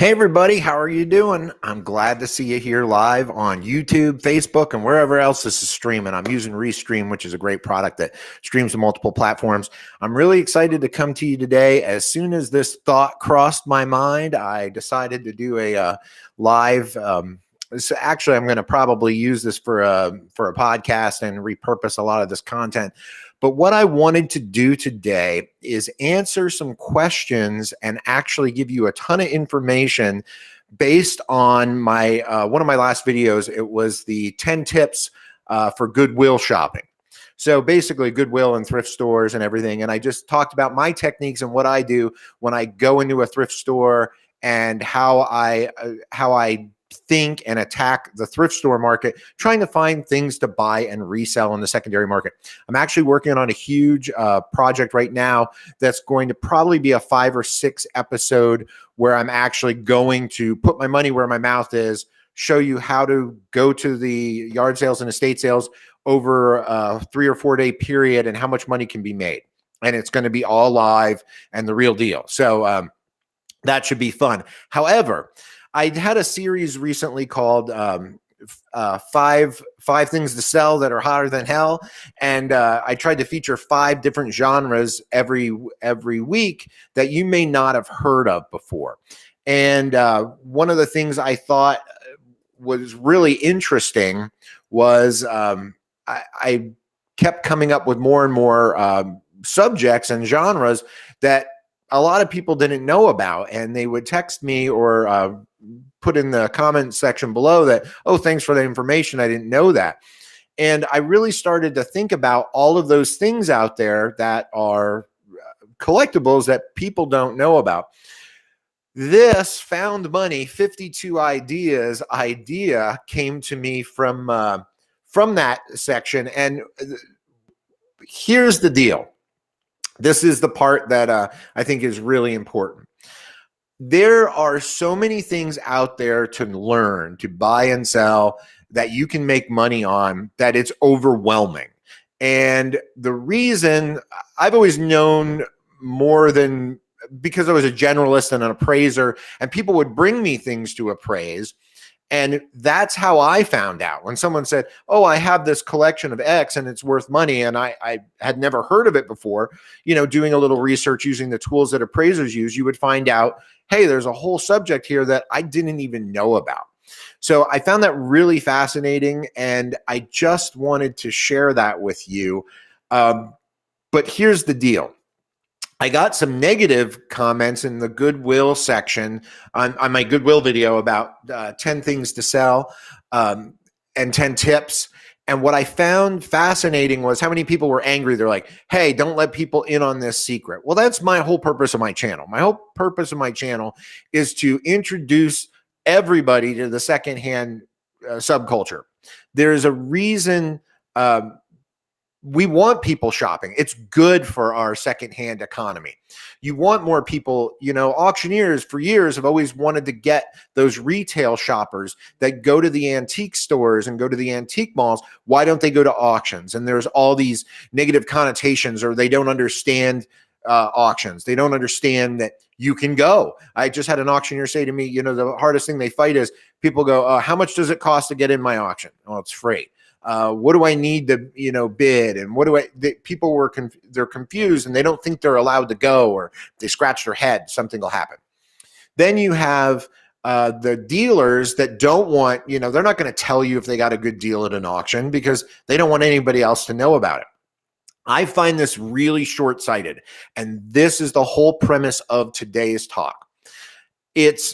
Hey everybody, how are you doing? I'm glad to see you here live on YouTube, Facebook, and wherever else this is streaming. I'm using Restream, which is a great product that streams to multiple platforms. I'm really excited to come to you today. As soon as this thought crossed my mind, I decided to do a live. So actually, I'm going to probably use this for a podcast and repurpose a lot of this content. But what I wanted to do today is answer some questions and actually give you a ton of information based on my one of my last videos. It was the 10 tips for Goodwill shopping. So basically Goodwill and thrift stores and everything. And I just talked about my techniques and what I do when I go into a thrift store and how I think and attack the thrift store market, trying to find things to buy and resell in the secondary market. I'm actually working on a huge project right now that's going to probably be a 5 or 6 episode where I'm actually going to put my money where my mouth is, show you how to go to the yard sales and estate sales over a 3 or 4 day period and how much money can be made. And it's going to be all live and the real deal. So that should be fun. However, I had a series recently called five things to sell that are hotter than hell, and I tried to feature 5 different genres every week that you may not have heard of before. And one of the things I thought was really interesting was I kept coming up with more and more subjects and genres that a lot of people didn't know about, and they would text me or put in the comment section below that, oh, thanks for the information, I didn't know that. And I really started to think about all of those things out there that are collectibles that people don't know about. This found money 52 ideas idea came to me from that section. And here's the deal. This is the part that I think is really important. There are so many things out there to learn, to buy and sell, that you can make money on, that it's overwhelming. And the reason I've always known more than, because I was a generalist and an appraiser, and people would bring me things to appraise. And that's how I found out. When someone said, oh, I have this collection of X and it's worth money, and I had never heard of it before, doing a little research using the tools that appraisers use, you would find out, hey, there's a whole subject here that I didn't even know about. So I found that really fascinating, and I just wanted to share that with you. But here's the deal. I got some negative comments in the Goodwill section on my Goodwill video about 10 things to sell and 10 tips. And what I found fascinating was how many people were angry. They're like, hey, don't let people in on this secret. Well, that's my whole purpose of my channel. My whole purpose of my channel is to introduce everybody to the secondhand subculture. There's a reason we want people shopping. It's good for our secondhand economy. You want more people, auctioneers for years have always wanted to get those retail shoppers that go to the antique stores and go to the antique malls. Why don't they go to auctions? And there's all these negative connotations, or they don't understand auctions. They don't understand that you can go. I just had an auctioneer say to me, the hardest thing they fight is people go, how much does it cost to get in my auction? Oh, it's free. What do I need to, bid? And what do people were, they're confused and they don't think they're allowed to go, or they scratch their head, something will happen. Then you have the dealers that don't want, they're not going to tell you if they got a good deal at an auction because they don't want anybody else to know about it. I find this really short-sighted, and this is the whole premise of today's talk. It's,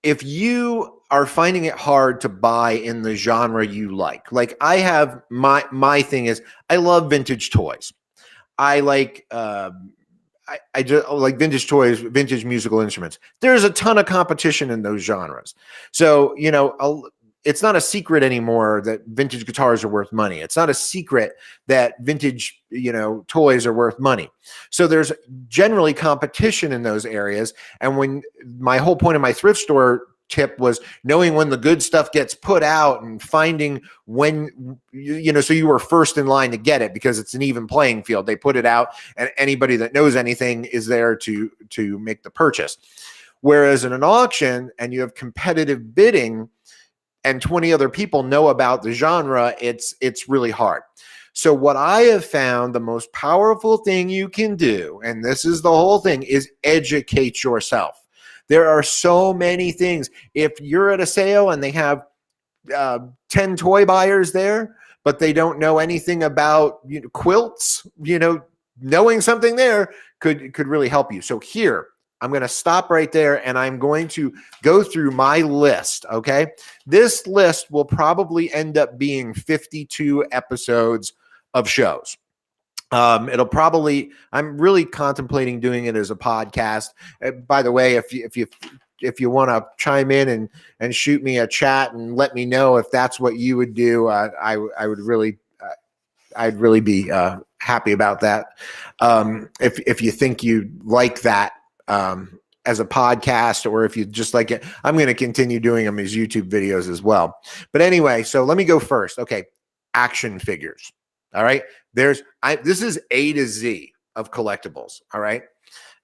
if you are finding it hard to buy in the genre you like I have my thing is, I love vintage toys. I like I just like vintage toys, vintage musical instruments. There's a ton of competition in those genres. So, it's not a secret anymore that vintage guitars are worth money. It's not a secret that vintage, toys are worth money. So there's generally competition in those areas. And when my whole point of my thrift store tip was knowing when the good stuff gets put out and finding when, so you were first in line to get it because it's an even playing field. They put it out and anybody that knows anything is there to make the purchase. Whereas in an auction and you have competitive bidding and 20 other people know about the genre, it's really hard. So what I have found the most powerful thing you can do, and this is the whole thing, is educate yourself. There are so many things. If you're at a sale and they have 10 toy buyers there, but they don't know anything about quilts, knowing something there could really help you. So here, I'm going to stop right there and I'm going to go through my list, okay? This list will probably end up being 52 episodes of shows. It'll probably, I'm really contemplating doing it as a podcast. By the way, if you want to chime in and shoot me a chat and let me know if that's what you would do, I would really, I'd really be happy about that. If you think you like that as a podcast, or if you just like it, I'm going to continue doing them as YouTube videos as well. But anyway, so let me go first. Okay, action figures. All right, this is A to Z of collectibles. All right,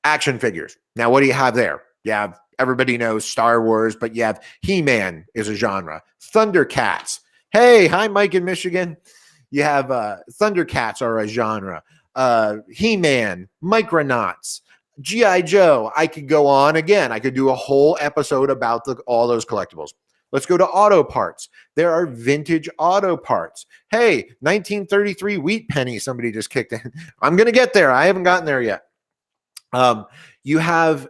action figures. Now, what do you have there? You have, everybody knows Star Wars, but you have He-Man is a genre. Thundercats. Hey, hi, Mike in Michigan. You have Thundercats are a genre. He-Man, Micronauts, G.I. Joe. I could go on again. I could do a whole episode about all those collectibles. Let's go to auto parts. There are vintage auto parts. Hey, 1933 wheat penny. Somebody just kicked in. I'm going to get there. I haven't gotten there yet. You have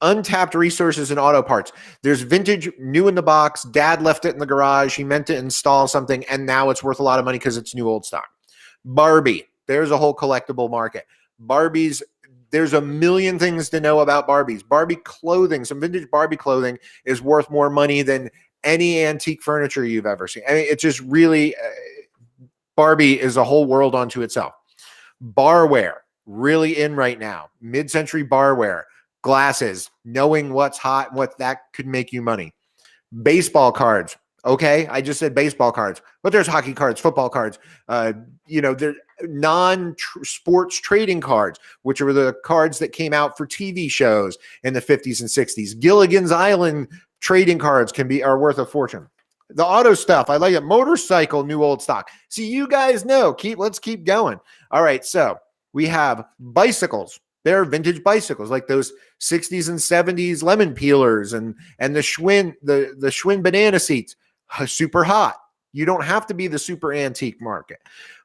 untapped resources in auto parts. There's vintage, new in the box. Dad left it in the garage. He meant to install something, and now it's worth a lot of money because it's new old stock. Barbie. There's a whole collectible market. Barbies. There's a million things to know about Barbies. Barbie clothing, some vintage Barbie clothing is worth more money than any antique furniture you've ever seen. I mean, it's just really, Barbie is a whole world unto itself. Barware, really in right now. Mid-century barware, glasses, knowing what's hot, what that could make you money. Baseball cards. Okay, I just said baseball cards, but there's hockey cards, football cards, there's non-sports trading cards, which are the cards that came out for TV shows in the 50s and 60s. Gilligan's Island trading cards are worth a fortune. The auto stuff, I like it. Motorcycle, new old stock. See, you guys know. Let's keep going. All right, so we have bicycles. They're vintage bicycles, like those 60s and 70s lemon peelers and the Schwinn, the Schwinn banana seats. Super hot. You don't have to be the super antique market.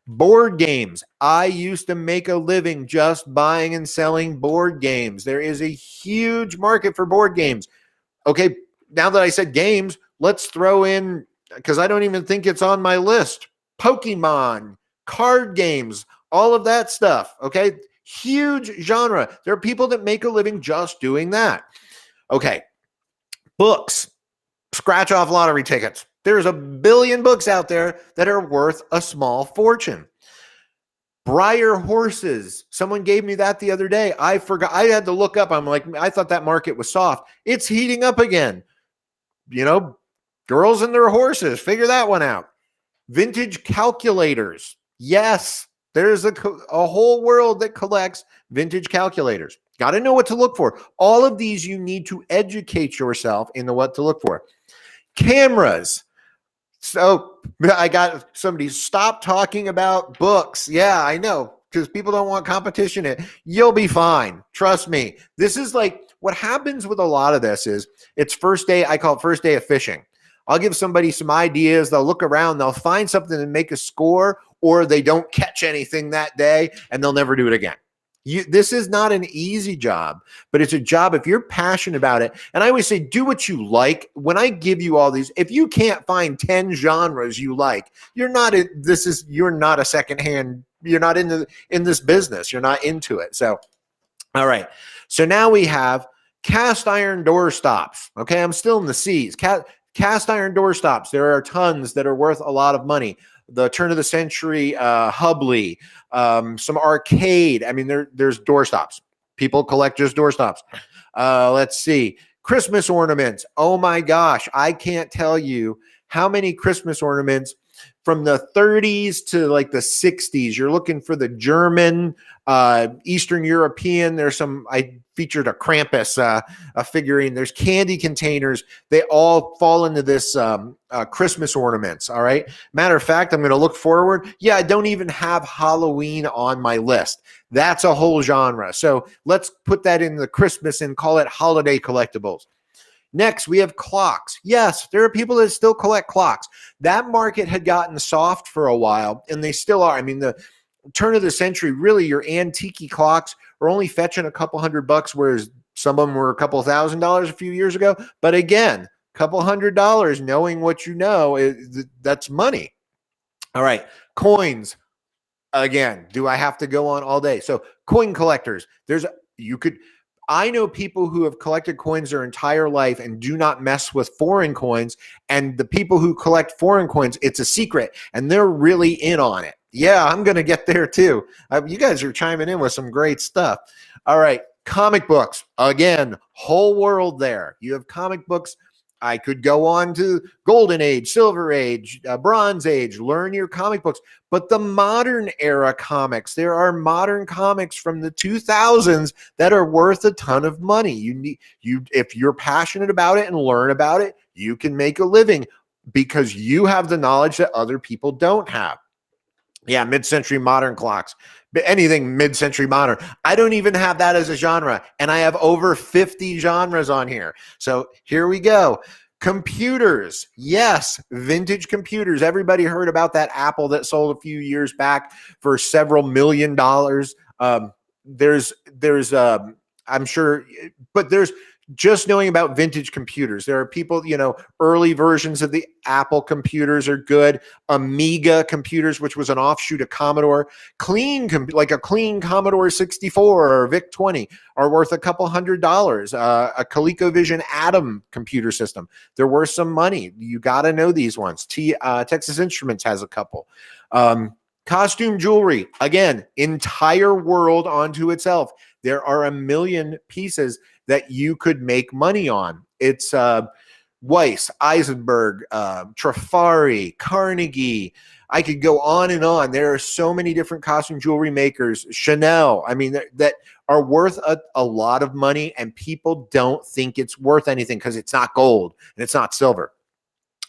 Board games. I used to make a living just buying and selling board games. There is a huge market for board games. Okay, now that I said games, let's throw in, because I don't even think it's on my list, Pokemon, card games, all of that stuff. Okay, huge genre. There are people that make a living just doing that. Okay, books. Scratch off lottery tickets. There's a billion books out there that are worth a small fortune. Breyer Horses. Someone gave me that the other day. I forgot. I had to look up. I'm like, I thought that market was soft. It's heating up again. Girls and their horses. Figure that one out. Vintage calculators. Yes, there's a whole world that collects vintage calculators. Got to know what to look for. All of these, you need to educate yourself in what to look for. Cameras. So I got somebody, stop talking about books. Yeah, I know, because people don't want competition. You'll be fine. Trust me. This is like what happens with a lot of this is it's first day. I call it first day of fishing. I'll give somebody some ideas. They'll look around. They'll find something and make a score, or they don't catch anything that day and they'll never do it again. This is not an easy job, but it's a job if you're passionate about it. And I always say, do what you like. When I give you all these, if you can't find 10 genres you like, you're not a secondhand. You're not in this business. You're not into it. So, all right. So now we have cast iron door stops. Okay. I'm still in the C's. Cast iron door stops. There are tons that are worth a lot of money. The turn of the century Hubley, some arcade. I mean, there's door stops. People collect just door stops. Let's see. Christmas ornaments. Oh my gosh. I can't tell you how many Christmas ornaments from the 30s to like the 60s. You're looking for the German, Eastern European. There's some, I featured a Krampus a figurine. There's candy containers. They all fall into this Christmas ornaments. All right. Matter of fact, I'm going to look forward. Yeah, I don't even have Halloween on my list. That's a whole genre. So let's put that in the Christmas and call it holiday collectibles. Next, we have clocks. Yes, there are people that still collect clocks. That market had gotten soft for a while, and they still are. I mean, the turn of the century, really, your antique clocks are only fetching a couple $100, whereas some of them were a couple $1,000 a few years ago. But again, a couple $100, knowing what you know, that's money. All right, coins. Again, do I have to go on all day? So coin collectors, I know people who have collected coins their entire life and do not mess with foreign coins. And the people who collect foreign coins, it's a secret and they're really in on it. Yeah, I'm going to get there too. You guys are chiming in with some great stuff. All right. Comic books. Again, whole world there. You have comic books. I could go on to Golden Age, Silver Age, Bronze Age, learn your comic books. But the modern era comics, there are modern comics from the 2000s that are worth a ton of money. If you're passionate about it and learn about it, you can make a living because you have the knowledge that other people don't have. Yeah, mid-century modern clocks. But anything mid-century modern. I don't even have that as a genre, and I have over 50 genres on here. So here we go. Computers. Yes, vintage computers. Everybody heard about that Apple that sold a few years back for several $1 million. I'm sure, but there's just knowing about vintage computers. There are people, early versions of the Apple computers are good. Amiga computers, which was an offshoot of Commodore, like a clean Commodore 64 or VIC-20 are worth a couple $100. A ColecoVision Atom computer system, they're worth some money. You got to know these ones. Texas Instruments has a couple. Costume jewelry, again, entire world onto itself. There are a million pieces that you could make money on. It's Weiss, Eisenberg, Trafari, Carnegie. I could go on and on. There are so many different costume jewelry makers. Chanel, I mean, that are worth a lot of money, and people don't think it's worth anything because it's not gold and it's not silver.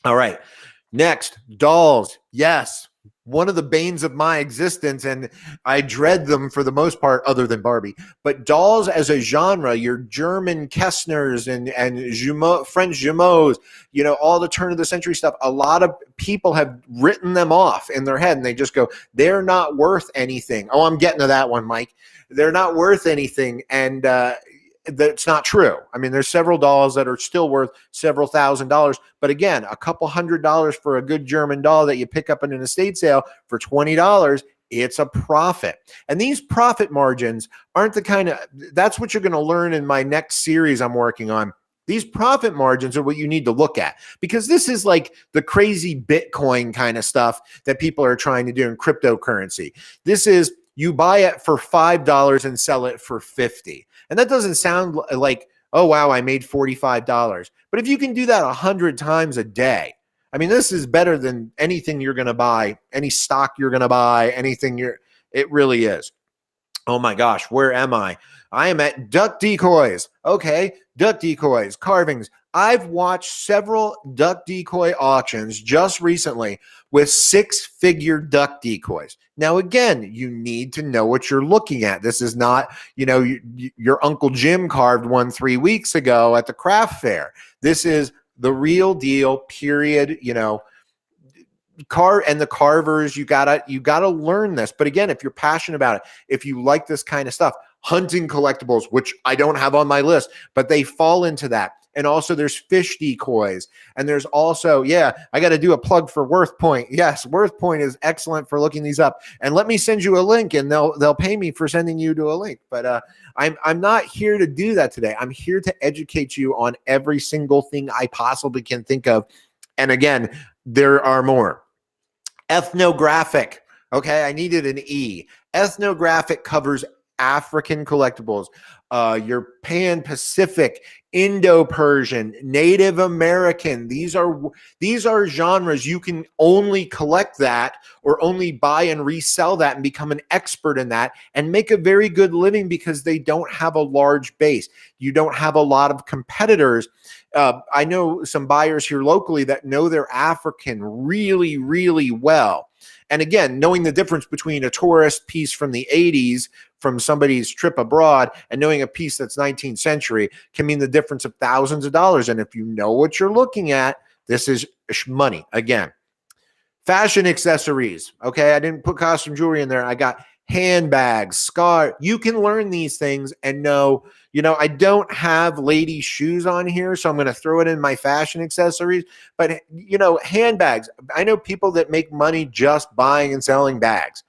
All right. Next, dolls. Yes. One of the banes of my existence, and I dread them for the most part, other than Barbie. But dolls as a genre, your German Kessners and French Jumeaux, all the turn of the century stuff, a lot of people have written them off in their head, and they just go, they're not worth anything. Oh, I'm getting to that one, Mike. They're not worth anything, and that's not true. I mean, there's several dolls that are still worth several $1,000s, but again, a couple $100 for a good German doll that you pick up in an estate sale for $20, it's a profit. And these profit margins aren't the kind of, that's what you're going to learn in my next series I'm working on. These profit margins are what you need to look at, because this is like the crazy Bitcoin kind of stuff that people are trying to do in cryptocurrency. This is, you buy it for $5 and sell it for $50. And that doesn't sound like, oh, wow, I made $45. But if you can do that 100 times a day, I mean, this is better than anything you're going to buy, any stock you're going to buy, it really is. Oh my gosh, where am I? I am at duck decoys. Okay, duck decoys, carvings. I've watched several duck decoy auctions just recently with 6-figure duck decoys. Now, again, you need to know what you're looking at. This is not, your Uncle Jim carved one 3 weeks ago at the craft fair. This is the real deal, period. The carvers, you gotta learn this. But again, if you're passionate about it, if you like this kind of stuff, hunting collectibles, which I don't have on my list, but they fall into that. And also there's fish decoys. And there's also, I got to do a plug for WorthPoint. Yes, WorthPoint is excellent for looking these up. And let me send you a link, and they'll pay me for sending you to a link. But I'm not here to do that today. I'm here to educate you on every single thing I possibly can think of. And again, there are more. Ethnographic. Okay, I needed an E. Ethnographic covers African collectibles. your Pan-Pacific, Indo-Persian, Native American. These are genres you can only collect that or only buy and resell that and become an expert in that and make a very good living because they don't have a large base. You don't have a lot of competitors. I know some buyers here locally that know their African really, really well. And again, knowing the difference between a tourist piece from the 80s from somebody's trip abroad and knowing a piece that's 19th century can mean the difference of thousands of dollars. And if you know what you're looking at, this is money. Again, fashion accessories. Okay, I didn't put costume jewelry in there. I got handbags, scarves. You can learn these things and know, I don't have ladies' shoes on here, so I'm going to throw it in my fashion accessories. But, handbags. I know people that make money just buying and selling bags.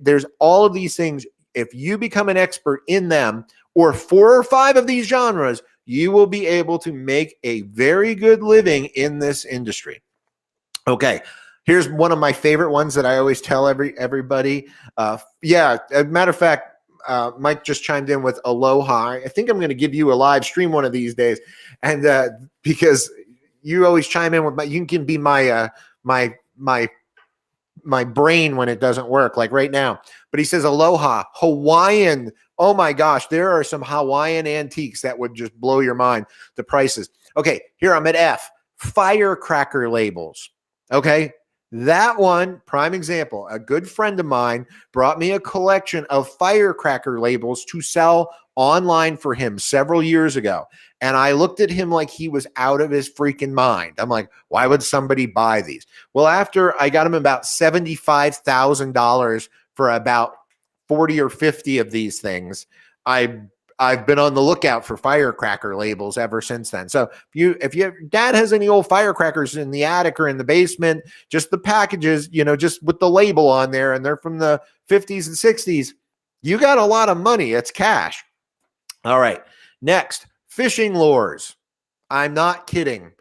There's all of these things. If you become an expert in them or 4 or 5 of these genres, you will be able to make a very good living in this industry. Okay. Here's one of my favorite ones that I always tell everybody. As a matter of fact, Mike just chimed in with Aloha. I think I'm going to give you a live stream one of these days, and because you always chime in with you can be my brain when it doesn't work, like right now. But he says Aloha, Hawaiian. Oh my gosh, there are some Hawaiian antiques that would just blow your mind. The prices. Okay, here I'm at F. Firecracker labels. Okay. That one, prime example, a good friend of mine brought me a collection of firecracker labels to sell online for him several years ago. And I looked at him like he was out of his freaking mind. I'm like, why would somebody buy these? Well, after I got him about $75,000 for about 40 or 50 of these things, I've been on the lookout for firecracker labels ever since then. So if your dad has any old firecrackers in the attic or in the basement, just the packages, just with the label on there, and they're from the 50s and 60s, you got a lot of money. It's cash. All right. Next, fishing lures. I'm not kidding.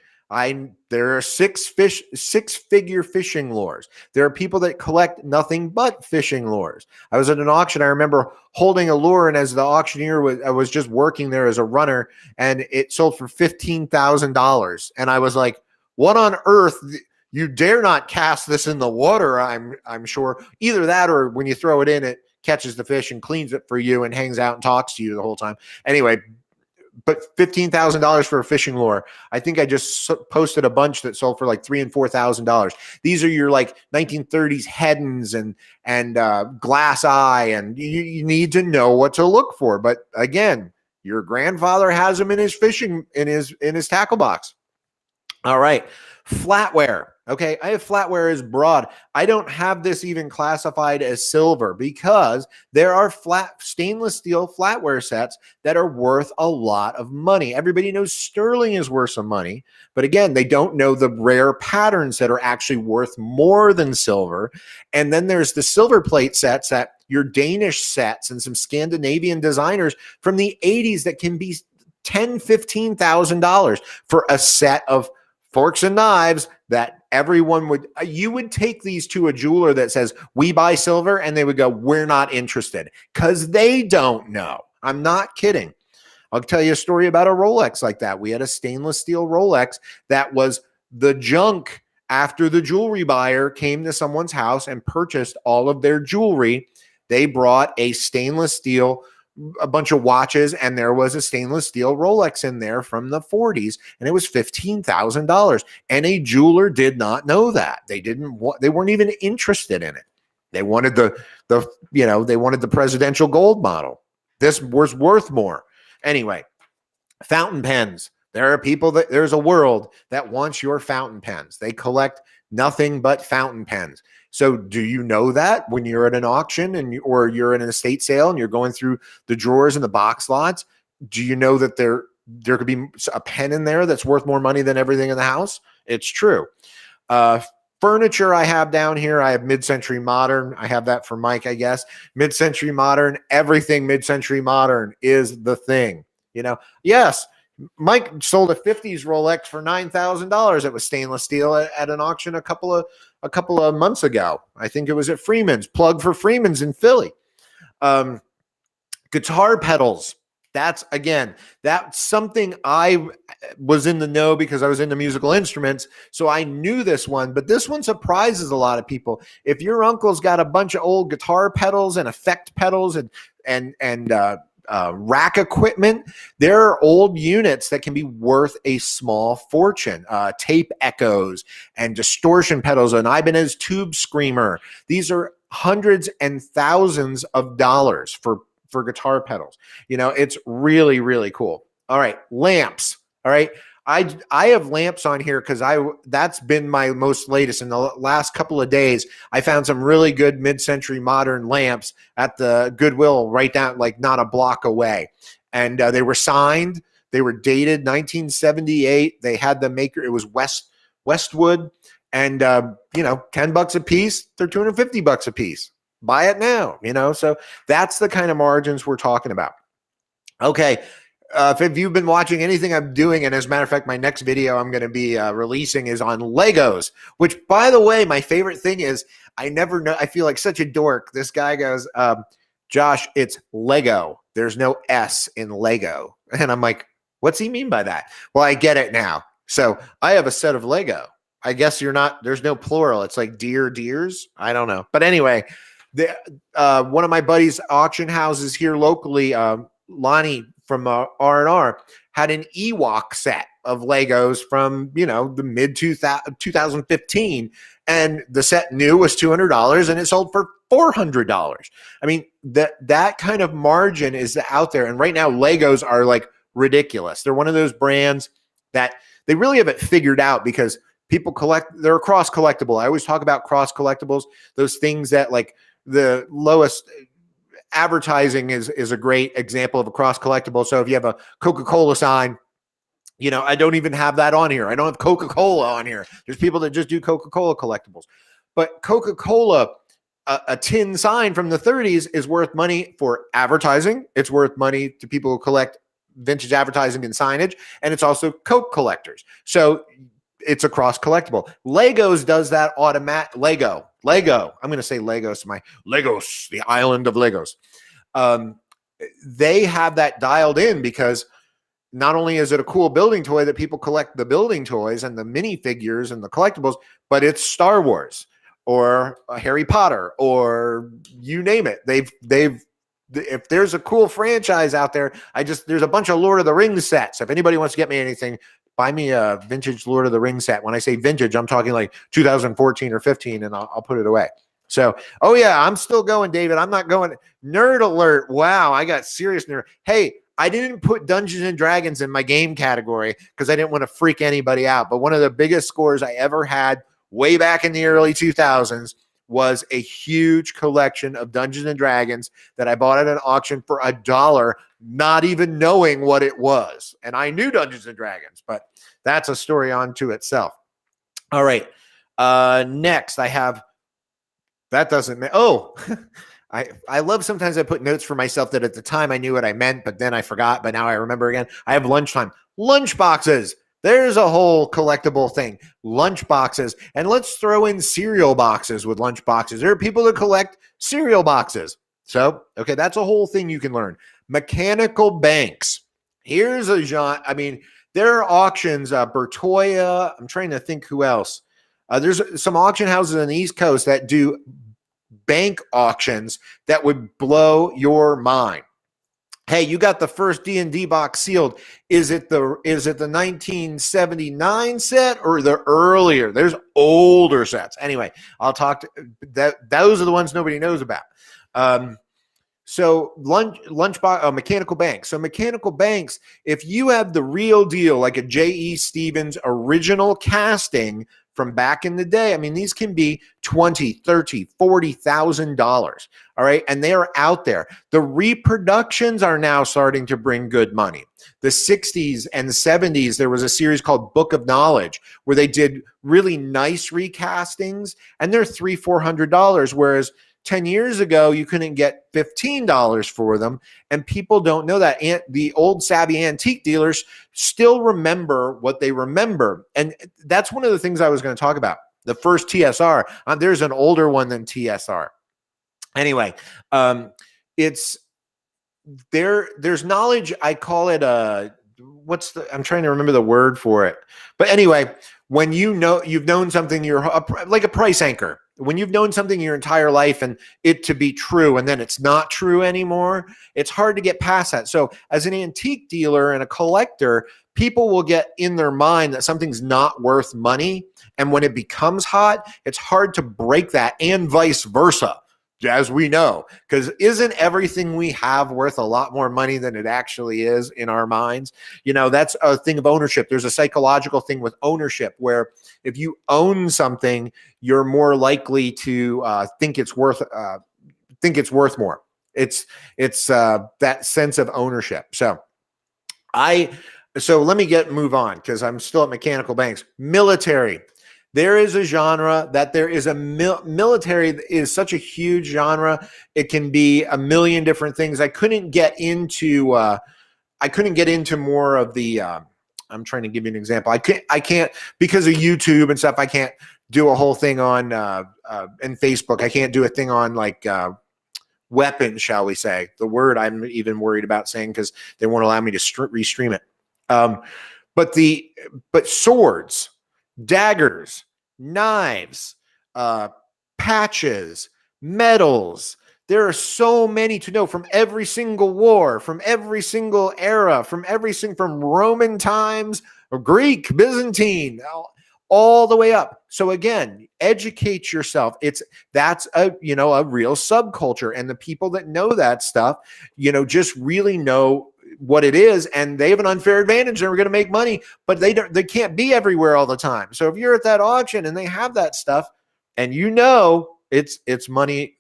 There are six-figure fishing lures. There are people that collect nothing but fishing lures. I was at an auction. I remember holding a lure, and as the auctioneer I was just working there as a runner, and it sold for $15,000. And I was like, "What on earth? You dare not cast this in the water?" I'm sure either that, or when you throw it in, it catches the fish and cleans it for you and hangs out and talks to you the whole time. Anyway. But $15,000 for a fishing lure. I think I just posted a bunch that sold for like $3,000 and $4,000. These are your like 1930s Heddens and glass eye, and you need to know what to look for. But again, your grandfather has them in his tackle box. All right, flatware. Okay, I have flatware as broad. I don't have this even classified as silver because there are stainless steel flatware sets that are worth a lot of money. Everybody knows sterling is worth some money, but again, they don't know the rare patterns that are actually worth more than silver. And then there's the silver plate sets, that your Danish sets and some Scandinavian designers from the 80s that can be $10,000, $15,000 for a set of forks and knives that you would take these to a jeweler that says, "We buy silver," and they would go, "We're not interested," because they don't know. I'm not kidding. I'll tell you a story about a Rolex like that. We had a stainless steel Rolex that was the junk after the jewelry buyer came to someone's house and purchased all of their jewelry. They brought a stainless steel, a bunch of watches, and there was a stainless steel Rolex in there from the 40s, and it was $15,000. And a jeweler did not know that. They weren't even interested in it. They wanted they wanted the presidential gold model. This was worth more. Anyway, fountain pens. There's a world that wants your fountain pens. They collect nothing but fountain pens. So do you know that when you're at an auction or you're in an estate sale and you're going through the drawers and the box lots, do you know that there could be a pen in there that's worth more money than everything in the house? It's true. Furniture I have down here, I have mid-century modern. I have that for Mike, I guess. Mid-century modern, everything mid-century modern is the thing. Yes, Mike sold a 50s Rolex for $9,000. It was stainless steel at an auction a couple of months ago. I think it was at Freeman's. Plug for Freeman's in Philly. Guitar pedals. That's again, that's something I was in the know because I was into musical instruments. So I knew this one, but this one surprises a lot of people. If your uncle's got a bunch of old guitar pedals and effect pedals and rack equipment, there are old units that can be worth a small fortune. Tape echoes and distortion pedals, an Ibanez tube screamer. These are hundreds and thousands of dollars for guitar pedals. You know, it's really, really cool. All right, lamps. All right. I have lamps on here because that's been my most latest. In the last couple of days, I found some really good mid-century modern lamps at the Goodwill right down, like not a block away. And they were signed. They were dated 1978. They had the maker. It was Westwood. And, you know, $10 a piece. They're $250 a piece. Buy it now, you know? So that's the kind of margins we're talking about. Okay. If you've been watching anything I'm doing, and as a matter of fact, my next video I'm going to be releasing is on Legos, which, by the way, my favorite thing is I never know. I feel like such a dork. This guy goes, Josh, it's Lego. There's no S in Lego. And I'm like, what's he mean by that? Well, I get it now. So I have a set of Lego. I guess there's no plural. It's like deers. I don't know. But anyway, one of my buddies' auction houses here locally, Lonnie from R&R, had an Ewok set of Legos from, you know, the mid 2015, and the set new was $200 and it sold for $400. I mean, that kind of margin is out there. And right now Legos are like ridiculous. They're one of those brands that they really have it figured out because people they're cross collectible. I always talk about cross collectibles, those things that like the lowest advertising is a great example of a cross collectible. So if you have a Coca-Cola sign, you know, I don't even have that on here. I don't have Coca-Cola on here. There's people that just do Coca-Cola collectibles. But Coca-Cola, a tin sign from the 30s is worth money for advertising. It's worth money to people who collect vintage advertising and signage. And it's also Coke collectors. So it's a cross collectible. Legos does that Lego. I'm going to say Legos, my Legos, the island of Legos. They have that dialed in because not only is it a cool building toy that people collect the building toys and the minifigures and the collectibles, but it's Star Wars or Harry Potter or you name it. If there's a cool franchise out there, there's a bunch of Lord of the Rings sets. If anybody wants to get me anything, buy me a vintage Lord of the Rings set. When I say vintage, I'm talking like 2014 or 15, and I'll put it away. So, oh yeah, I'm still going, David. I'm not going. Nerd alert. Wow, I got serious nerd. Hey, I didn't put Dungeons and Dragons in my game category because I didn't want to freak anybody out. But one of the biggest scores I ever had way back in the early 2000s was a huge collection of Dungeons and Dragons that I bought at an auction for $1, not even knowing what it was. And I knew Dungeons and Dragons, but that's a story unto itself. All right. Next I have, that doesn't, I love sometimes I put notes for myself that at the time I knew what I meant, but then I forgot, but now I remember again. I have lunchtime. Lunch boxes. There's a whole collectible thing. Lunch boxes. And let's throw in cereal boxes with lunch boxes. There are people that collect cereal boxes. So, okay, that's a whole thing you can learn. Mechanical banks. Here's a genre. I mean, there are auctions, Bertoya. I'm trying to think who else. There's some auction houses on the East Coast that do bank auctions that would blow your mind. Hey, you got the first D&D box sealed. Is it the 1979 set or the earlier? There's older sets. Anyway, I'll talk to that. Those are the ones nobody knows about. So lunchbox, mechanical banks. So mechanical banks, if you have the real deal, like a J.E. Stevens original casting from back in the day, I mean, these can be $20,000, $30,000, $40,000. All right. And they are out there. The reproductions are now starting to bring good money. The 60s and 70s, there was a series called Book of Knowledge where they did really nice recastings, and they're $300, $400, whereas 10 years ago, you couldn't get $15 for them, and people don't know that. And the old savvy antique dealers still remember what they remember, and that's one of the things I was going to talk about. The first TSR, there's an older one than TSR. Anyway, it's there's knowledge. I call it I'm trying to remember the word for it. But anyway, when you've known something, like a price anchor. When you've known something your entire life and it to be true, and then it's not true anymore, it's hard to get past that. So as an antique dealer and a collector, people will get in their mind that something's not worth money. And when it becomes hot, it's hard to break that, and vice versa, as we know, because isn't everything we have worth a lot more money than it actually is in our minds? That's a thing of ownership. There's a psychological thing with ownership where if you own something, you're more likely to think it's worth more. It's that sense of ownership. So let me move on, because I'm still at mechanical banks. Military. There is a genre that there is military is such a huge genre. It can be a million different things. I couldn't get into more of the, I'm trying to give you an example. I can't because of YouTube and stuff. I can't do a whole thing on, and Facebook. I can't do a thing on like, weapons, shall we say, the word I'm even worried about saying, because they won't allow me to restream it. But swords, daggers, knives, patches, medals. There are so many to know, from every single war, from every single era, from Roman times, or Greek, Byzantine, all the way up. So again, educate yourself. That's a real subculture, and the people that know that stuff, just really know what it is, and they have an unfair advantage. They're going to make money, but they can't be everywhere all the time. So if you're at that auction and they have that stuff, and it's money.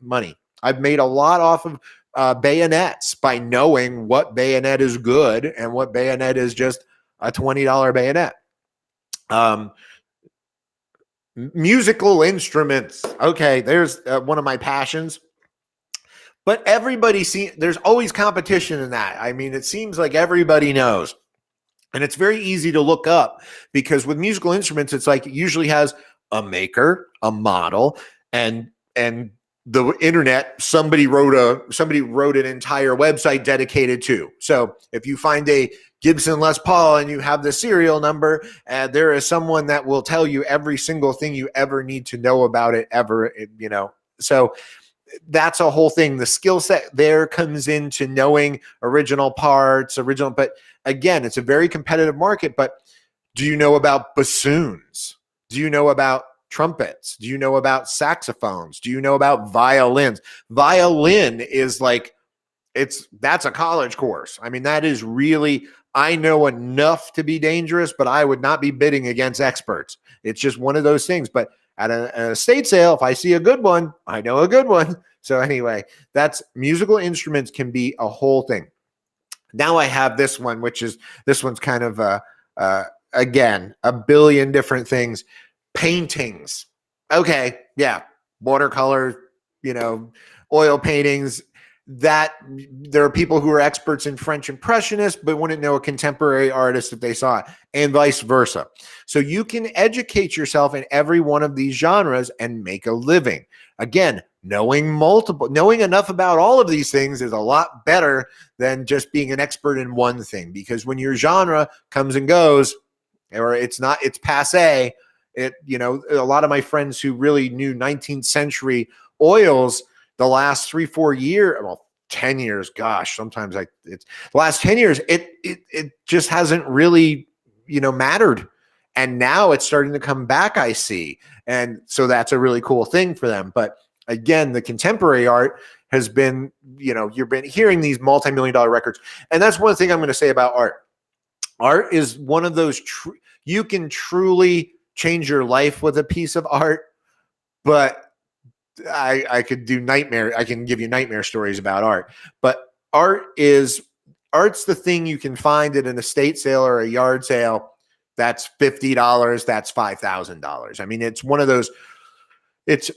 I've made a lot off of bayonets by knowing what bayonet is good and what bayonet is just a $20 bayonet. Musical instruments. Okay, there's one of my passions. But there's always competition in that. I mean, it seems like everybody knows. And it's very easy to look up, because with musical instruments, it's like it usually has a maker, a model, and the internet. Somebody wrote an entire website dedicated to. So if you find a Gibson Les Paul and you have the serial number, there is someone that will tell you every single thing you ever need to know about it ever. So that's a whole thing. The skill set there comes into knowing original parts, but again, it's a very competitive market. But do you know about bassoons? Do you know about trumpets? Do you know about saxophones? Do you know about violins? Violin is like, that's a college course. I mean, that is really, I know enough to be dangerous, but I would not be bidding against experts. It's just one of those things. But at an estate sale, if I see a good one, I know a good one. So anyway, that's musical instruments can be a whole thing. Now I have this one's kind of again, a billion different things. Paintings. Okay, yeah, watercolor, oil paintings. That there are people who are experts in French Impressionists, but wouldn't know a contemporary artist if they saw it, and vice versa. So you can educate yourself in every one of these genres and make a living. Again, knowing enough about all of these things is a lot better than just being an expert in one thing, because when your genre comes and goes, or it's passé, a lot of my friends who really knew 19th century oils, the last 3-4 years, well, 10 years, gosh, sometimes it's the last 10 years, it just hasn't really, mattered. And now it's starting to come back, I see. And so that's a really cool thing for them. But again, the contemporary art has been, you've been hearing these multi-million-dollar records. And that's one thing I'm going to say about art. Art is one of those, you can truly change your life with a piece of art, but I could do I can give you nightmare stories about art. But art's the thing you can find at an estate sale or a yard sale. That's $50. That's $5,000. I mean, it's one of those.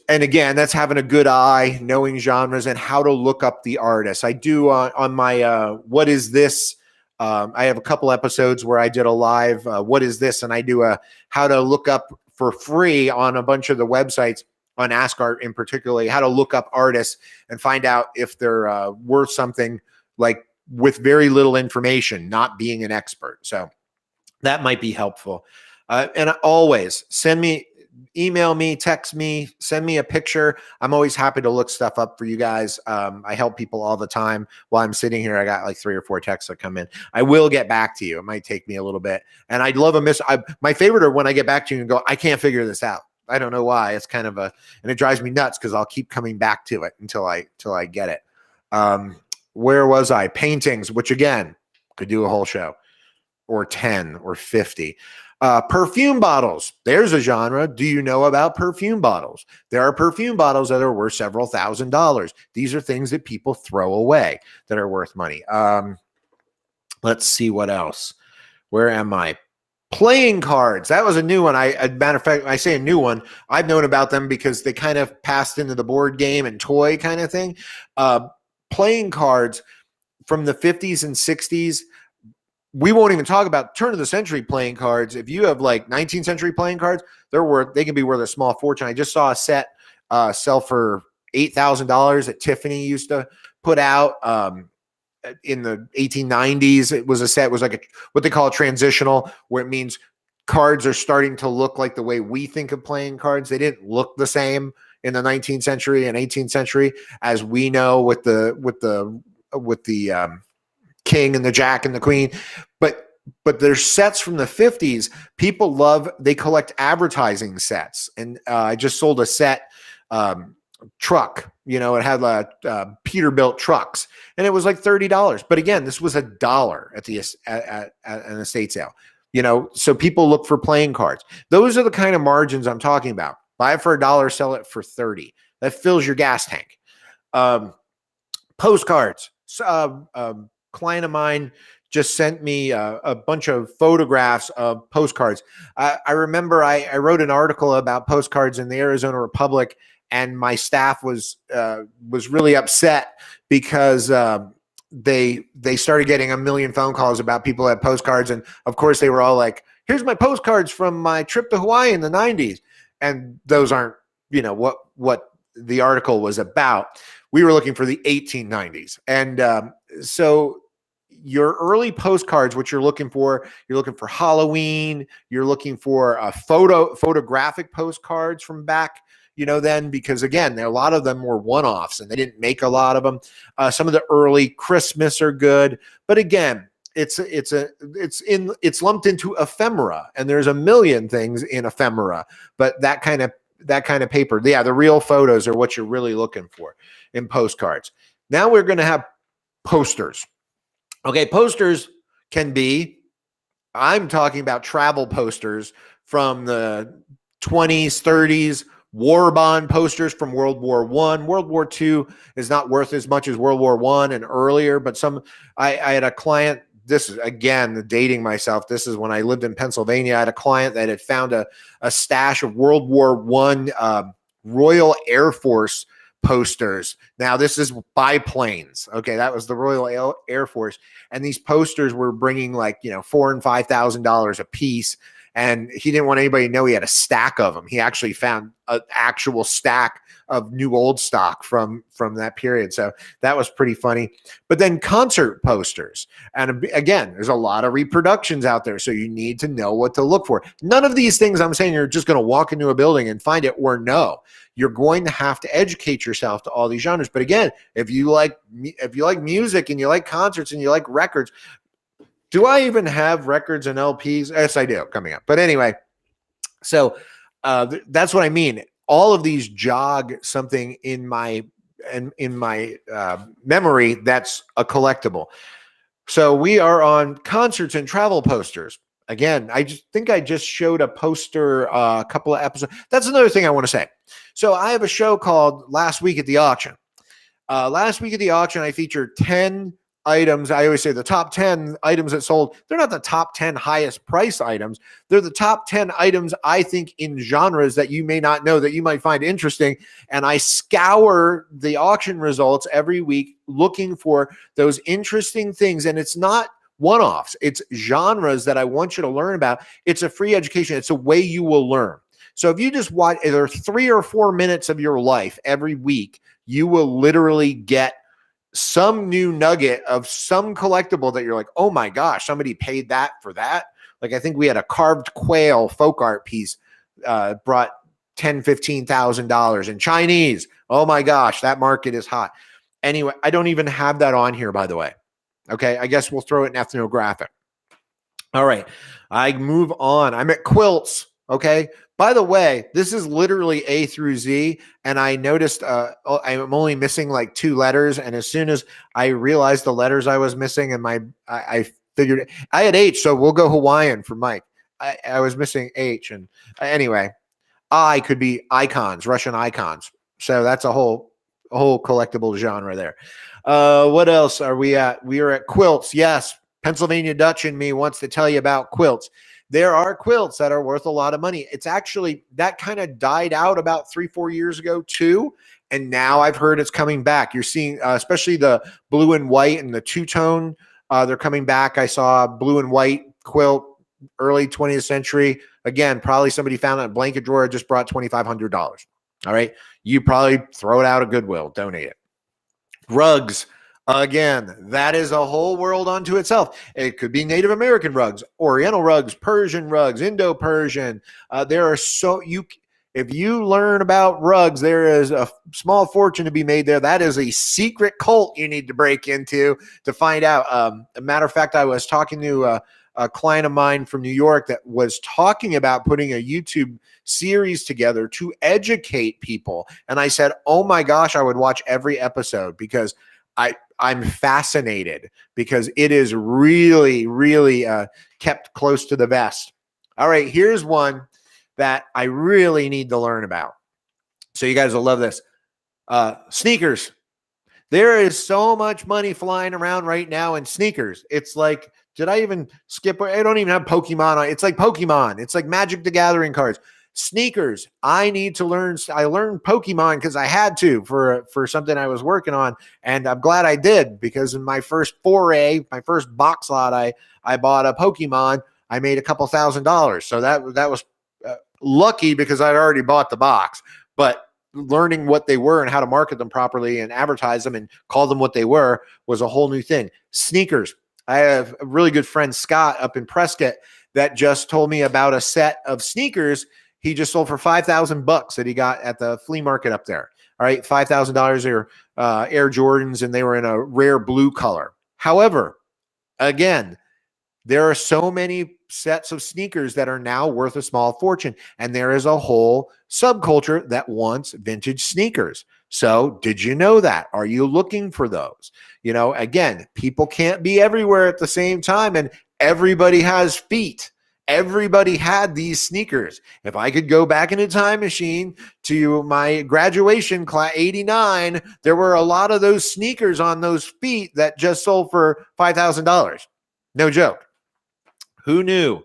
And again, that's having a good eye, knowing genres and how to look up the artist. I do on my What Is This? I have a couple episodes where I did a live What Is This? And I do a how to look up for free on a bunch of the websites, on Ask Art in particular, how to look up artists and find out if they're worth something, like with very little information, not being an expert. So that might be helpful. And always email me, text me, send me a picture. I'm always happy to look stuff up for you guys. I help people all the time. While I'm sitting here, I got like 3 or 4 texts that come in. I will get back to you. It might take me a little bit. And I'd love my favorite are when I get back to you and go, I can't figure this out. I don't know why. It's kind of and it drives me nuts because I'll keep coming back to it until I get it. Where was I? Paintings, which again, could do a whole show, or 10 or 50. Perfume bottles. There's a genre. Do you know about perfume bottles? There are perfume bottles that are worth several $1,000s. These are things that people throw away that are worth money. Let's see what else. Where am I? Playing cards. That was a new one. Matter of fact, I say a new one. I've known about them because they kind of passed into the board game and toy kind of thing. Playing cards from the 50s and 60s. We won't even talk about turn of the century playing cards. If you have like 19th century playing cards, they can be worth a small fortune. I just saw a set sell for $8,000 that Tiffany used to put out in the 1890s. It was a set, it was like what they call a transitional, where it means cards are starting to look like the way we think of playing cards. They didn't look the same in the 19th century and 18th century as we know with the king and the jack and the queen, but there's sets from the 50s. People they collect advertising sets. And I just sold a set truck, it had Peterbilt trucks, and it was like $30. But again, this was $1 at an estate sale, so people look for playing cards. Those are the kind of margins I'm talking about. Buy it for $1, sell it for 30. That fills your gas tank. Postcards. Client of mine just sent me a bunch of photographs of postcards. I remember I wrote an article about postcards in the Arizona Republic, and my staff was really upset because they started getting a million phone calls about people who had postcards, and of course they were all like, "Here's my postcards from my trip to Hawaii in the '90s," and those aren't what the article was about. We were looking for the 1890s, and so your early postcards, what you're looking for Halloween, you're looking for photographic postcards from back, then, because again, a lot of them were one-offs and they didn't make a lot of them. Some of the early Christmas are good, but again, it's lumped into ephemera, and there's a million things in ephemera, but that kind of paper, the real photos are what you're really looking for in postcards. Now we're going to have posters. Okay, posters can be, I'm talking about travel posters from the 20s, 30s, war bond posters from World War I. World War II is not worth as much as World War I and earlier, but I had a client, this is, again, dating myself, this is when I lived in Pennsylvania. I had a client that had found a stash of World War I Royal Air Force posters. Now this is biplanes. Okay, that was the Royal Air Force, and these posters were bringing like $4,000 and $5,000 a piece. And he didn't want anybody to know he had a stack of them. He actually found an actual stack of new old stock from that period. So that was pretty funny. But then concert posters. And again, there's a lot of reproductions out there. So you need to know what to look for. None of these things I'm saying you're just going to walk into a building and find it, or no. You're going to have to educate yourself to all these genres. But again, if you like music and you like concerts and you like records, do I even have records and LPs? Yes, I do, coming up. But anyway, so that's what I mean. All of these jog something in my memory that's a collectible. So we are on concerts and travel posters. Again, I think I just showed a poster a couple of episodes. That's another thing I want to say. So I have a show called Last Week at the Auction. Last week at the auction, I featured 10 items. I always say the top 10 items that sold. They're not the top 10 highest price items. They're the top 10 items I think in genres that you may not know that you might find interesting. And I scour the auction results every week looking for those interesting things. And it's not one-offs. It's genres that I want you to learn about. It's a free education. It's a way you will learn. So if you just watch either 3 or 4 minutes of your life every week, you will literally get some new nugget of some collectible that you're like, oh my gosh, somebody paid that for that. Like I think we had a carved quail folk art piece brought $10,000-15,000 in Chinese. Oh my gosh, that market is hot. Anyway, I don't even have that on here, by the way. Okay, I guess we'll throw it in ethnographic. All right, I move on. I'm at quilts. Okay. By the way, this is literally A through Z, and I noticed I'm only missing like 2 letters. And as soon as I realized the letters I was missing, and I figured it, I had H, so we'll go Hawaiian for Mike. I was missing H, and anyway, I could be icons, Russian icons. So that's a whole collectible genre there. What else are we at? We are at quilts. Yes, Pennsylvania Dutch in me wants to tell you about quilts. There are quilts that are worth a lot of money. It's actually, that kind of died out about 3-4 years ago too. And now I've heard it's coming back. You're seeing, especially the blue and white and the two-tone, they're coming back. I saw a blue and white quilt, early 20th century. Again, probably somebody found it in a blanket drawer, just brought $2,500. All right. You probably throw it out at Goodwill, donate it. Rugs. Again, that is a whole world unto itself. It could be Native American rugs, Oriental rugs, Persian rugs, Indo-Persian. There are if you learn about rugs, there is a small fortune to be made there. That is a secret cult you need to break into to find out. A matter of fact, I was talking to a client of mine from New York that was talking about putting a YouTube series together to educate people. And I said, oh my gosh, I would watch every episode because I'm fascinated because it is really, really kept close to the vest. All right, here's one that I really need to learn about. So you guys will love this. Sneakers. There is so much money flying around right now in sneakers. It's like, did I even skip? I don't even have Pokemon on. It's like Pokemon. It's like Magic the Gathering cards. Sneakers. I need to learn. I learned Pokemon because I had to for something I was working on, and I'm glad I did because in my first foray, my first box lot, I bought a Pokemon. I made a couple $1,000. So that was lucky because I'd already bought the box. But learning what they were and how to market them properly and advertise them and call them what they were was a whole new thing. Sneakers. I have a really good friend, Scott, up in Prescott, that just told me about a set of sneakers he just sold for $5,000 that he got at the flea market up there. All right, $5,000. They were Air Jordans, and they were in a rare blue color. However, again, there are so many sets of sneakers that are now worth a small fortune, and there is a whole subculture that wants vintage sneakers. So did you know that? Are you looking for those? You know, again, people can't be everywhere at the same time, and everybody has feet. Everybody had these sneakers. If I could go back in a time machine to my graduation class, 89, there were a lot of those sneakers on those feet that just sold for $5,000. No joke. Who knew?